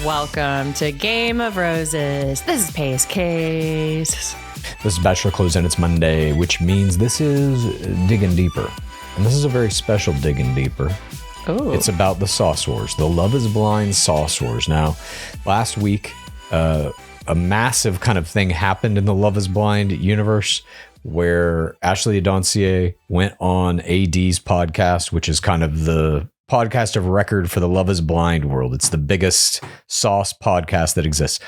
Welcome to Game of Roses. This is PaceCase. This is BachelorClues and it's Monday, which means this is Digging Deeper. And this is a very special Digging Deeper. Oh. It's about the Sauce Wars, the Love is Blind Sauce Wars. Now, last week, a massive kind of thing happened in the Love is Blind universe where Ashley Adionser went on AD's podcast, which is kind of the podcast of record for the Love is Blind world. It's the biggest sauce podcast that exists.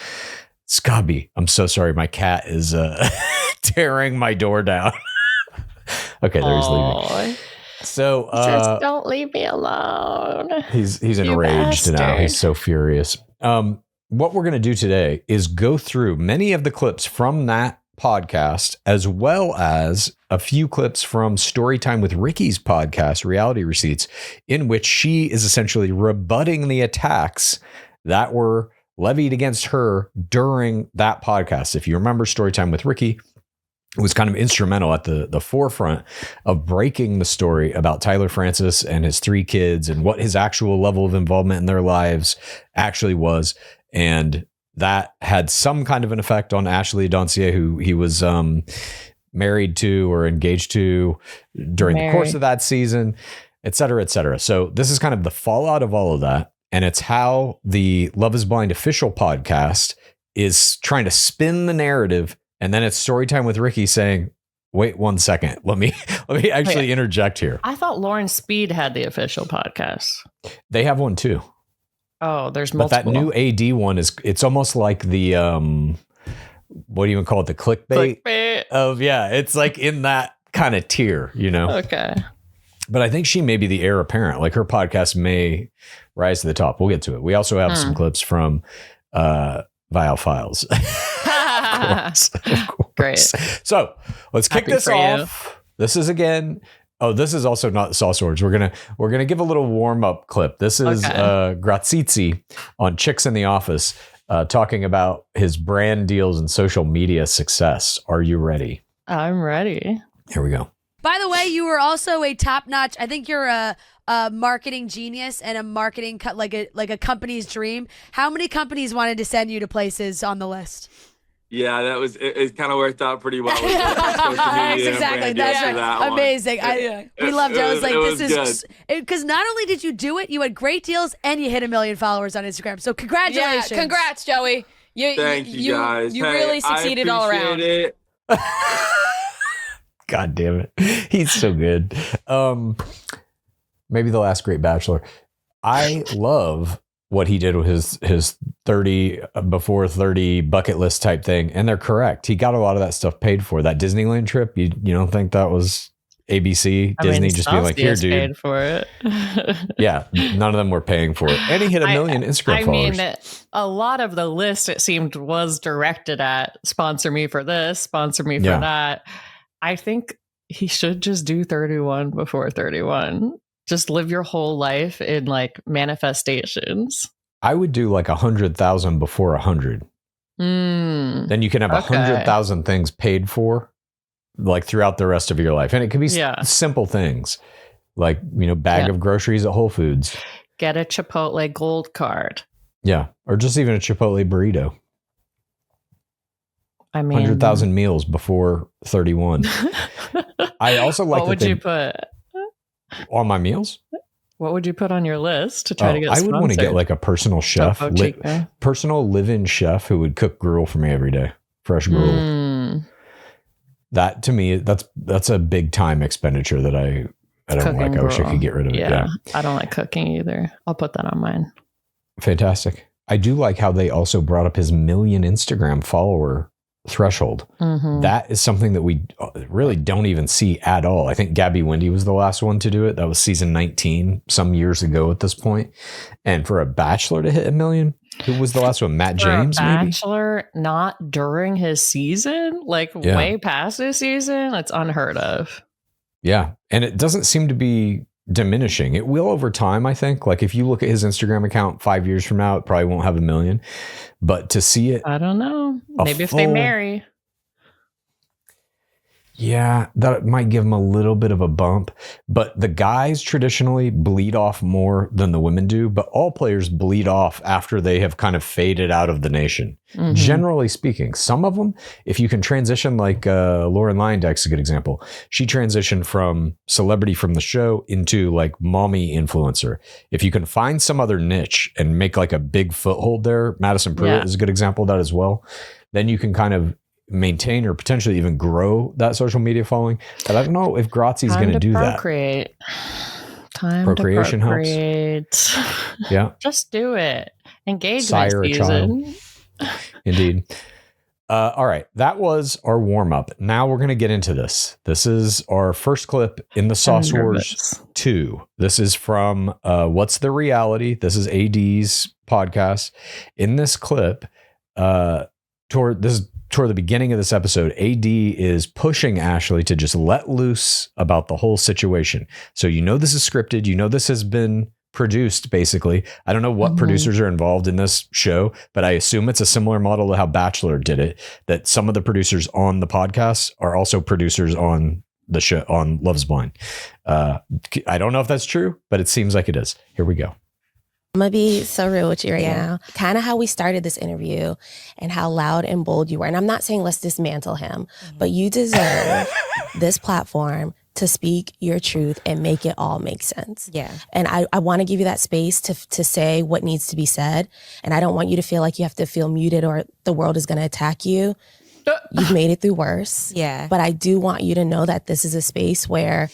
Scobby, I'm so sorry. My cat is tearing my door down. Okay, there he's leaving. So just don't leave me alone. He's enraged now. He's so furious. What we're going to do today is go through many of the clips from that podcast, as well as a few clips from Storytime with Rikkii's podcast, Reality Receipts, in which she is essentially rebutting the attacks that were levied against her during that podcast. If you remember, Storytime with Rikkii was kind of instrumental at the forefront of breaking the story about Tyler Francis and his 3 kids and what his actual level of involvement in their lives actually was. And that had some kind of an effect on Ashley Adionser, who he was married to or engaged to during the course of that season, et cetera, et cetera. So this is kind of the fallout of all of that. And it's how the Love is Blind official podcast is trying to spin the narrative. And then it's Storytime with Rikkii saying, wait 1 second. Let me actually interject here. I thought Lauren Speed had the official podcast. They have one too. Oh, there's multiple. But that new AD one it's almost like the what do you even call it? The clickbait of, yeah, it's like in that kind of tier, you know? Okay. But I think she may be the heir apparent. Like her podcast may rise to the top. We'll get to it. We also have some clips from Viall Files. Of course. Great. So let's kick this off. This is again. Oh, this is also not Sauce Wars. We're gonna give a little warm up clip. This is Grazizi on Chicks in the Office talking about his brand deals and social media success. Are you ready? I'm ready. Here we go. By the way, you were also a top notch. I think you're a marketing genius and a marketing like a company's dream. How many companies wanted to send you to places on the list? Yeah, that was it. Kind of worked out pretty well. With social media exactly. That's right. that amazing. We loved it. I was like, this is because not only did you do it, you had great deals and you hit 1 million followers on Instagram. So congratulations. Yeah, congrats, Joey. Thank you guys. You really succeeded all around. It. God damn it. He's so good. Maybe the last great Bachelor. I love what he did with his 30 before 30 bucket list type thing. And they're correct. He got a lot of that stuff paid for. That Disneyland trip, you don't think that was ABC, Disney just being like, here, dude. Paid for it. Yeah, none of them were paying for it. And he hit 1 million Instagram followers. I mean, a lot of the list, it seemed, was directed at sponsor me for this, sponsor me for that. I think he should just do 31 before 31. Just live your whole life in like manifestations. I would do like 100,000 before 100. Then you can have 100,000 things paid for like throughout the rest of your life. And it could be simple things like, bag of groceries at Whole Foods. Get a Chipotle gold card. Yeah. Or just even a Chipotle burrito. I mean, 100,000 meals before 31. I also like what would you put on my meals? What would you put on your list to try to get sponsored? I would want to get like a personal chef, personal live-in chef who would cook gruel for me every day. Fresh gruel. That to me, that's a big time expenditure that I don't cooking like. I wish I could get rid of it. Yeah. I don't like cooking either. I'll put that on mine. Fantastic. I do like how they also brought up his 1 million Instagram follower threshold. That is something that we really don't even see at all. I think Gabby Wendy was the last one to do it. That was season 19 some years ago at this point. And for a Bachelor to hit 1 million, who was the last one? Matt James, maybe? Bachelor, not during his season, way past his season. It's unheard of. Yeah. And it doesn't seem to be diminishing. It will over time, I think. Like if you look at his Instagram account 5 years from now, it probably won't have 1 million. But to see it, I don't know. Maybe if they marry. Yeah, that might give them a little bit of a bump, but the guys traditionally bleed off more than the women do, but all players bleed off after they have kind of faded out of the nation. Mm-hmm. Generally speaking, some of them, if you can transition, like Lauren Lyondike's a good example. She transitioned from celebrity from the show into like mommy influencer. If you can find some other niche and make like a big foothold there, Madison Pruitt is a good example of that as well, then you can kind of maintain or potentially even grow that social media following. But I don't know if Grazie's going to do procreate. Time Procreation to procreate. Helps. Yeah. Just do it. Engagement Sire season. A child. Indeed. All right. That was our warm up. Now we're going to get into this. This is our first clip in the Sauce Wars 2. This is from What's the Reality? This is AD's podcast. In this clip, toward the beginning of this episode, AD is pushing Ashley to just let loose about the whole situation. So this is scripted. This has been produced, basically. I don't know what producers are involved in this show, but I assume it's a similar model to how Bachelor did it, that some of the producers on the podcast are also producers on the show, on Love's Blind. I don't know if that's true, but it seems like it is. Here we go. I'm going to be so real with you right now. Kind of how we started this interview and how loud and bold you were. And I'm not saying let's dismantle him, but you deserve this platform to speak your truth and make it all make sense. Yeah. And I want to give you that space to say what needs to be said. And I don't want you to feel like you have to feel muted or the world is going to attack you. You've made it through worse. Yeah. But I do want you to know that this is a space where,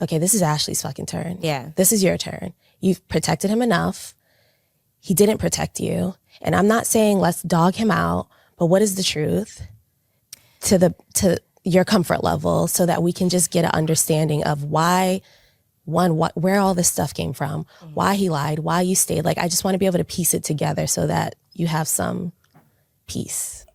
okay, this is Ashley's fucking turn. Yeah. This is your turn. You've protected him enough. He didn't protect you. And I'm not saying let's dog him out, but what is the truth to your comfort level so that we can just get an understanding of where all this stuff came from, why he lied, why you stayed. Like, I just want to be able to piece it together so that you have some peace.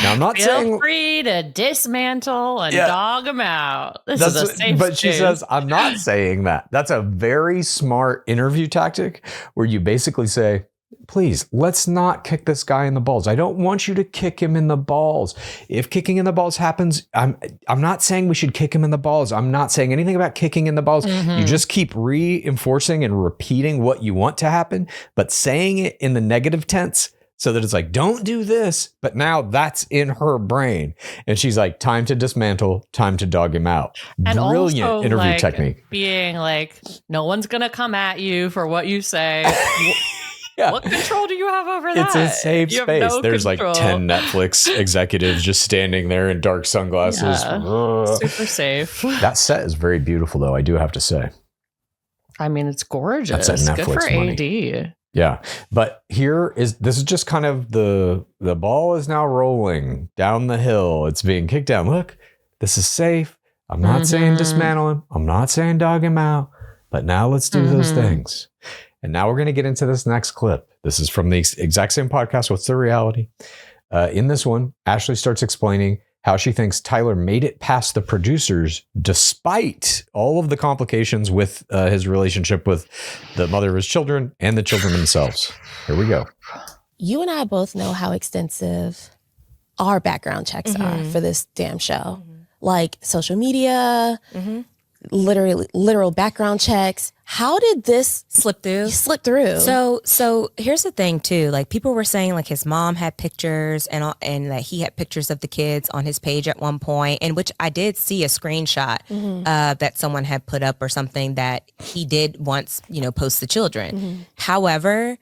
Now, I'm not Feel free to dismantle and dog them out. This is a safe But she space. says, I'm not saying that. That's a very smart interview tactic where you basically say, please, let's not kick this guy in the balls. I don't want you to kick him in the balls. If kicking in the balls happens, I'm not saying we should kick him in the balls. I'm not saying anything about kicking in the balls. You just keep reinforcing and repeating what you want to happen, but saying it in the negative tense. So that it's like, don't do this. But now that's in her brain. And she's like, time to dismantle, time to dog him out. And Brilliant also, interview technique. Being like, no one's going to come at you for what you say. Yeah. What control do you have over that? It's a safe You have space. no There's control. like 10 Netflix executives just standing there in dark sunglasses. Yeah. Super safe. That set is very beautiful, though, I do have to say. I mean, it's gorgeous. That's that Good Netflix for money. AD. Yeah. But this is just kind of the ball is now rolling down the hill. It's being kicked down. Look, this is safe. I'm not saying dismantle him. I'm not saying dog him out. But now let's do those things. And now we're going to get into this next clip. This is from the exact same podcast, What's the Reality? In this one, Ashley starts explaining how she thinks Tyler made it past the producers despite all of the complications with his relationship with the mother of his children and the children themselves. Here we go. You and I both know how extensive our background checks are for this damn show. Like social media, literal background checks. How did this slip through? So here's the thing too. Like, people were saying like his mom had pictures and that he had pictures of the kids on his page at one point, and which I did see a screenshot that someone had put up or something that he did once, post the children. However,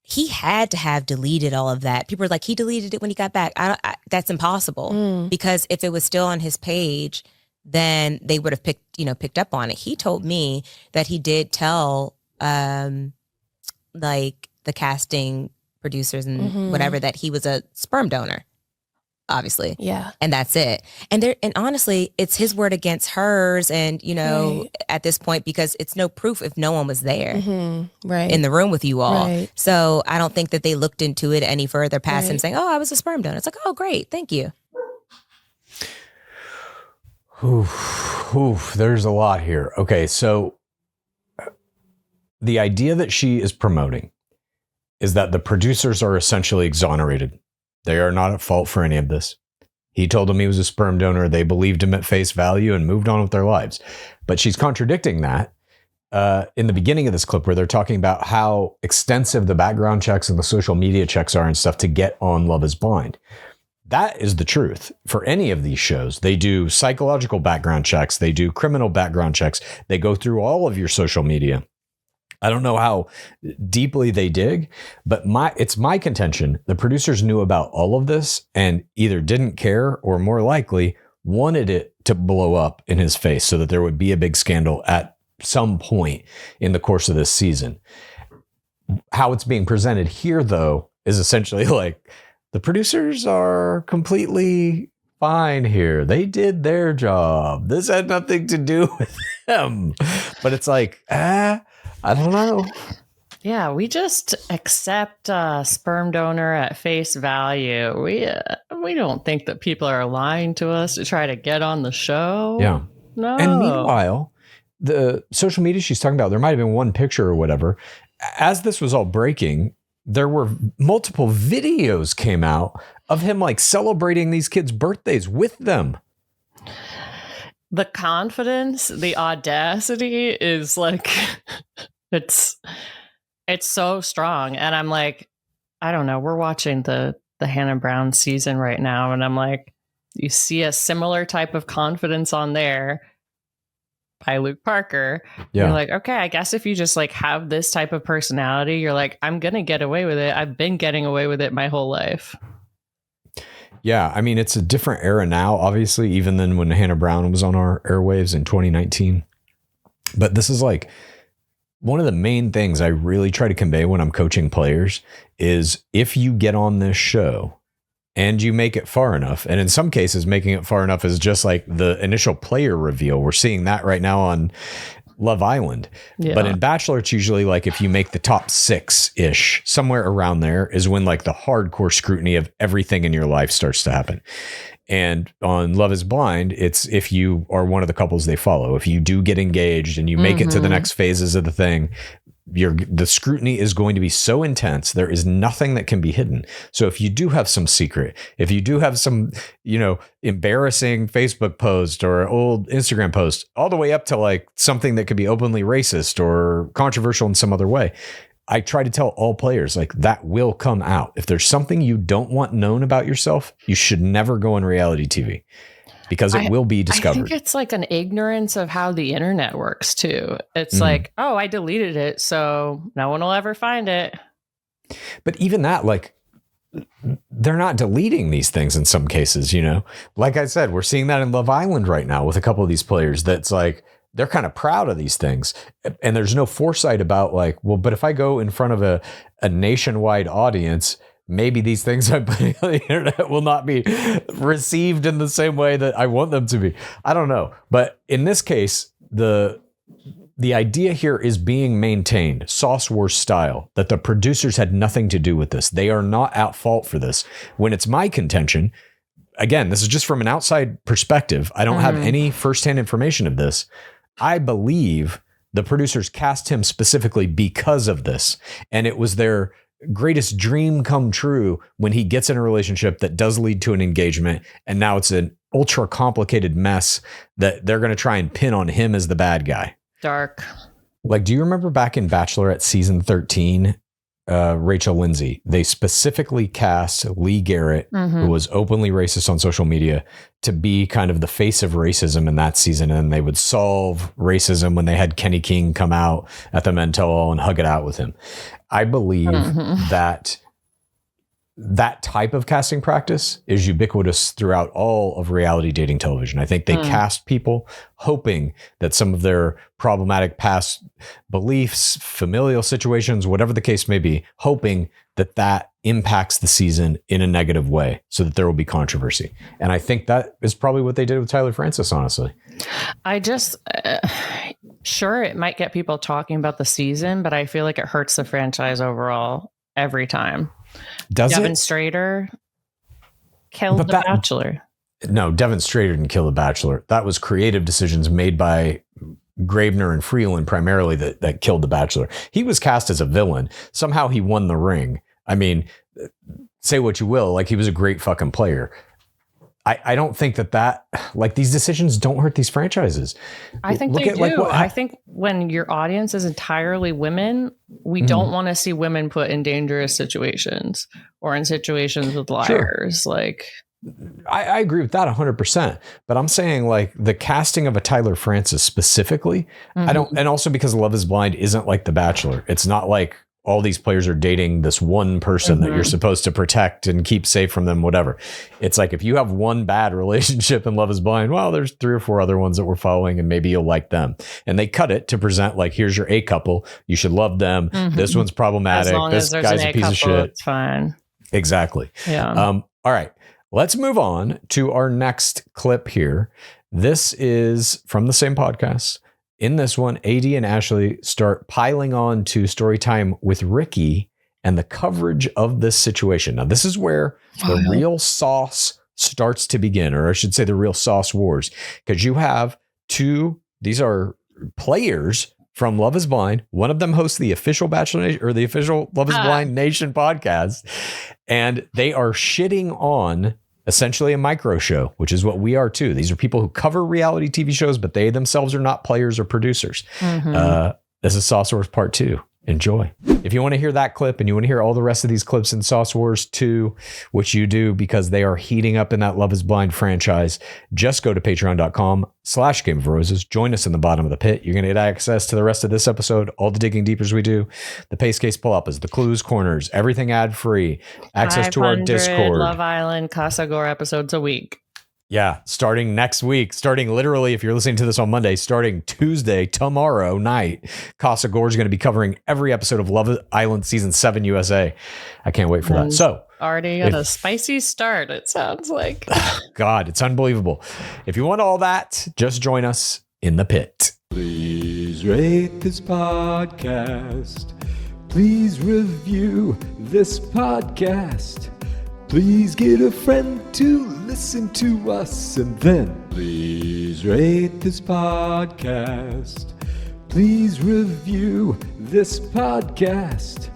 he had to have deleted all of that. People were like, he deleted it when he got back. That's impossible because if it was still on his page, then they would have picked up on it. He told me that he did tell like the casting producers and whatever that he was a sperm donor, obviously. Yeah. And that's it. And honestly, it's his word against hers, and at this point, because it's no proof if no one was there right in the room with you all. Right. So I don't think that they looked into it any further past him saying, "Oh, I was a sperm donor." It's like, "Oh, great, thank you." There's a lot here. Okay, so the idea that she is promoting is that the producers are essentially exonerated They are not at fault for any of this. He told them he was a sperm donor. They believed him at face value and moved on with their lives. But she's contradicting that in the beginning of this clip where they're talking about how extensive the background checks and the social media checks are and stuff to get on Love is Blind. That is the truth for any of these shows. They do psychological background checks. They do criminal background checks. They go through all of your social media. I don't know how deeply they dig, but it's my contention. The producers knew about all of this and either didn't care or more likely wanted it to blow up in his face so that there would be a big scandal at some point in the course of this season. How it's being presented here, though, is essentially like the producers are completely fine here. They did their job. This had nothing to do with them. But it's like, I don't know. Yeah, we just accept sperm donor at face value. We don't think that people are lying to us to try to get on the show. Yeah. No. And meanwhile, the social media she's talking about, there might have been one picture or whatever. As this was all breaking, there were multiple videos came out of him like celebrating these kids' birthdays with them. The confidence, the audacity is like, it's so strong. And I'm like, I don't know. We're watching the Hannah Brown season right now. And I'm like, you see a similar type of confidence on there by Luke Parker. Yeah. You're like, okay, I guess if you just like have this type of personality, you're like, I'm going to get away with it. I've been getting away with it my whole life. Yeah, I mean, it's a different era now, obviously, even than when Hannah Brown was on our airwaves in 2019. But this is like one of the main things I really try to convey when I'm coaching players is if you get on this show and you make it far enough, and in some cases, making it far enough is just like the initial player reveal. We're seeing that right now on Love Island. Yeah. But in Bachelor, it's usually like if you make the top 6-ish, somewhere around there is when like the hardcore scrutiny of everything in your life starts to happen. And on Love is Blind, it's if you are one of the couples they follow. If you do get engaged and you make it to the next phases of the thing, the scrutiny is going to be so intense. There is nothing that can be hidden. So if you do have some secret, if you do have some, embarrassing Facebook post or old Instagram post, all the way up to like something that could be openly racist or controversial in some other way, I try to tell all players like that will come out. If there's something you don't want known about yourself, you should never go on reality TV. Because it will be discovered. I think it's like an ignorance of how the internet works too. It's like, oh, I deleted it, so no one will ever find it. But even that, like, they're not deleting these things in some cases, Like I said, we're seeing that in Love Island right now with a couple of these players that's like, they're kind of proud of these things. And there's no foresight about like, well, but if I go in front of a nationwide audience, maybe these things I'm putting on the internet will not be received in the same way that I want them to be. I don't know. But in this case, the idea here is being maintained, Sauce Wars style, that the producers had nothing to do with this. They are not at fault for this. When it's my contention, again, this is just from an outside perspective. I don't have any firsthand information of this. I believe the producers cast him specifically because of this. And it was their greatest dream come true when he gets in a relationship that does lead to an engagement, and now it's an ultra complicated mess that they're going to try and pin on him as the bad guy. Dark. Like, do you remember back in Bachelorette season 13, Rachel Lindsay, they specifically cast Lee Garrett, who was openly racist on social media, to be kind of the face of racism in that season. And they would solve racism when they had Kenny King come out at the men tell all and hug it out with him. I believe that type of casting practice is ubiquitous throughout all of reality dating television. I think they cast people hoping that some of their problematic past beliefs, familial situations, whatever the case may be, hoping that impacts the season in a negative way so that there will be controversy. And I think that is probably what they did with Tyler Francis, honestly. I just, sure, it might get people talking about the season, but I feel like it hurts the franchise overall every time. Devin Strader killed The Bachelor. No, Devin Strader didn't kill The Bachelor. That was creative decisions made by Graebner and Freeland primarily that killed The Bachelor. He was cast as a villain. Somehow he won the ring. I mean, say what you will, like he was a great fucking player. I don't think that like these decisions don't hurt these franchises. I think they do. Like, I think when your audience is entirely women, we don't want to see women put in dangerous situations or in situations with liars. Sure. Like, I agree with that 100%. But I'm saying like the casting of a Tyler Francis specifically, I don't, and also because Love is Blind isn't like The Bachelor. It's not like all these players are dating this one person that you're supposed to protect and keep safe from them, whatever. It's like if you have one bad relationship in Love is Blind, well, there's 3 or 4 other ones that we're following and maybe you'll like them. And they cut it to present like, here's your A couple. You should love them. This one's problematic. This guy's a piece of shit. It's fine. Exactly. Yeah. All right. Let's move on to our next clip here. This is from the same podcast. In this one, AD and Ashley start piling on to Storytime with Rikkii and the coverage of this situation. Now, this is where the real sauce starts to begin, or I should say the real sauce wars, because you have these are players from Love is Blind. One of them hosts the official Bachelor Nation or the official Love is Blind Nation podcast, and they are shitting on essentially a micro show, which is what we are too. These are people who cover reality TV shows, but they themselves are not players or producers. This is Sauce Wars Part 2. Enjoy. If you want to hear that clip and you want to hear all the rest of these clips in Sauce Wars 2, which you do because they are heating up in that Love is Blind franchise, just go to patreon.com/Game of Roses. Join us in the bottom of the pit. You're going to get access to the rest of this episode, all the digging deepers we do, the PaceCase pull-ups, the clues corners, everything ad-free, access to our Discord. Love Island, Casa Gore episodes a week. Yeah, starting next week, starting literally, if you're listening to this on Monday, starting Tuesday, tomorrow night, Casa Gore is going to be covering every episode of Love Island Season 7 USA. I can't wait for that. So, already got a spicy start, it sounds like. God, it's unbelievable. If you want all that, just join us in the pit. Please rate this podcast. Please review this podcast. Please get a friend to listen to us, and then please rate this podcast. Please review this podcast.